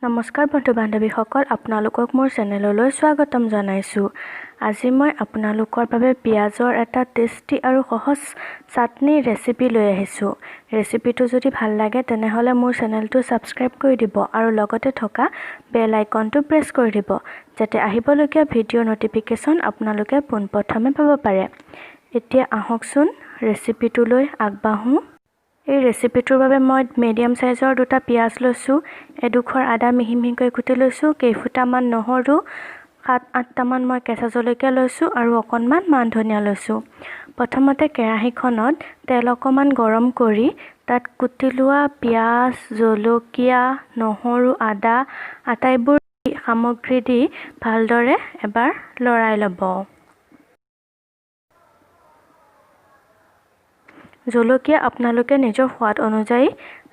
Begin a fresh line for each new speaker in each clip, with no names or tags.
নমস্কাৰ বন্ধু বান্ধৱীসকল, আপোনালোকক মোৰ চেনেললৈ স্বাগতম জনাইছোঁ। আজি মই আপোনালোকৰ বাবে পিঁয়াজৰ এটা টেষ্টি আৰু সহজ চাটনি ৰেচিপি লৈ আহিছোঁ। ৰেচিপিটো যদি ভাল লাগে তেনেহ'লে মোৰ চেনেলটো ছাবস্ক্ৰাইব কৰি দিব আৰু লগতে থকা বেল আইকনটো প্ৰেছ কৰি দিব, যাতে আহিবলগীয়া ভিডিঅ' ন'টিফিকেশ্যন আপোনালোকে পোনপ্ৰথমে পাব পাৰে। এতিয়া আহকচোন ৰেচিপিটোলৈ আগবাঢ়োঁ। এই ৰেচিপিটোৰ বাবে মই মিডিয়াম সাইজৰ দুটা পিঁয়াজ লৈছোঁ, এডোখৰ আদা মিহি মিহিকৈ কুটি লৈছোঁ, কেইফুটামান নহৰু, 7-8টামান মই কেঁচা জলকীয়া লৈছোঁ আৰু অকণমান মান ধনিয়া লৈছোঁ। প্ৰথমতে কেৰাহীখনত তেল অকণমান গৰম কৰি তাত কুটি লোৱা পিঁয়াজ, জলকীয়া, নহৰু, আদা আটাইবোৰ সামগ্ৰী দি ভালদৰে এবাৰ লৰাই ল'ব। জলকীয়া আপোনালোকে নিজৰ সোৱাদ অনুযায়ী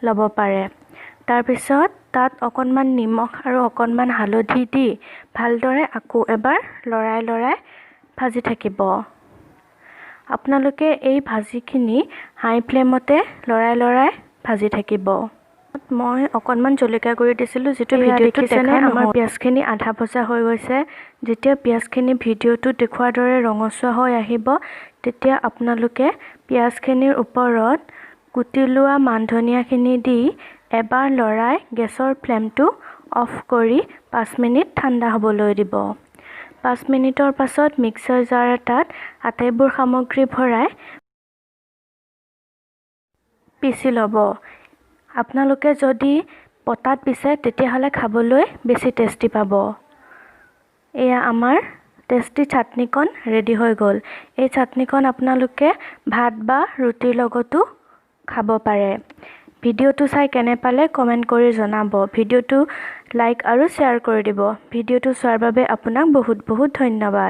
ল'ব পাৰে। তাৰপিছত তাত অকণমান নিমখ আৰু অকণমান হালধি দি ভালদৰে আকৌ এবাৰ লৰাই ভাজি থাকিব। আপোনালোকে এই ভাজিখিনি হাই ফ্লেমতে লৰাই ভাজি থাকিব। মই অকণমান জলকীয়া গুড়ি দিছিলোঁ, যিটো ভিডিঅ'টোত দেখিছেনে। আমাৰ পিঁয়াজখিনি আধা ভজা হৈ গৈছে। যেতিয়া পিঁয়াজখিনি ভিডিঅ'টোত দেখুৱাৰ দৰে ৰঙচুৱা হৈ আহিব, তেতিয়া আপোনালোকে পিঁয়াজখিনিৰ ওপৰত কুটি লোৱা মান ধনিয়াখিনি দি এবাৰ লৰাই গেছৰ ফ্লেমটো অফ কৰি 5 মিনিট ঠাণ্ডা হ'বলৈ দিব। 5 মিনিটৰ পাছত মিক্সাৰ জাৰ এটাত আটাইবোৰ সামগ্ৰী ভৰাই পিচি ল'ব। আপোনালোকে যদি পটাত পিছে তেতিয়াহ'লে খাবলৈ বেছি টেষ্টি পাব। এয়া আমাৰ টেষ্টি চাটনিকণ ৰেডি হৈ গ'ল। এই চাটনিকণ আপোনালোকে ভাত বা ৰুটিৰ লগতো খাব পাৰে। ভিডিঅ'টো চাই কেনে পালে কমেণ্ট কৰি জনাব। ভিডিঅ'টো লাইক আৰু শ্বেয়াৰ কৰি দিব। ভিডিঅ'টো চোৱাৰ বাবে আপোনাক বহুত ধন্যবাদ।